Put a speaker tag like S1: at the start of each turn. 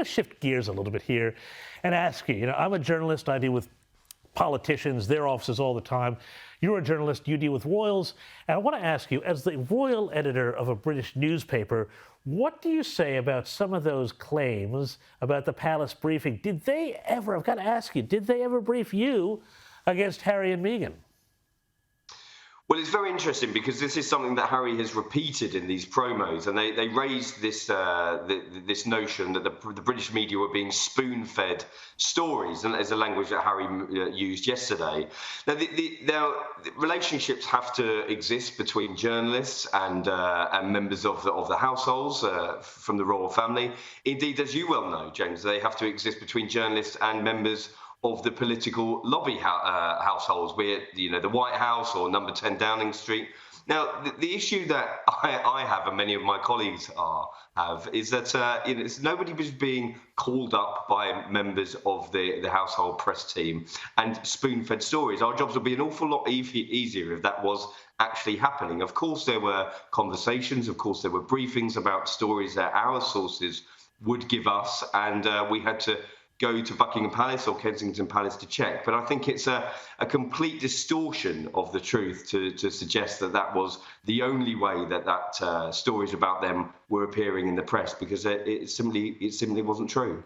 S1: want to shift gears a little bit here and ask you, I'm a journalist, I deal with politicians, their offices all the time. You're a journalist, you deal with royals. And I want to ask you, as the royal editor of a British newspaper, what do you say about some of those claims about the palace briefing? Did they ever, I've got to ask you, did they ever brief you against Harry and Meghan?
S2: Well, it's very interesting because this is something that Harry has repeated in these promos, and they raised this this notion that the British media were being spoon-fed stories, and as a language that Harry used yesterday. Now, the relationships have to exist between journalists and members of the households from the royal family. Indeed, as you well know, James, they have to exist between journalists and members of the political lobby households, be it the White House or Number 10 Downing Street. Now, the issue that I have and many of my colleagues have is that nobody was being called up by members of the household press team and spoon-fed stories. Our jobs would be an awful lot easier if that was actually happening. Of course, there were conversations. Of course, there were briefings about stories that our sources would give us, and we had to go to Buckingham Palace or Kensington Palace to check. But I think it's a complete distortion of the truth to suggest that was the only way that stories about them were appearing in the press, because it simply wasn't true.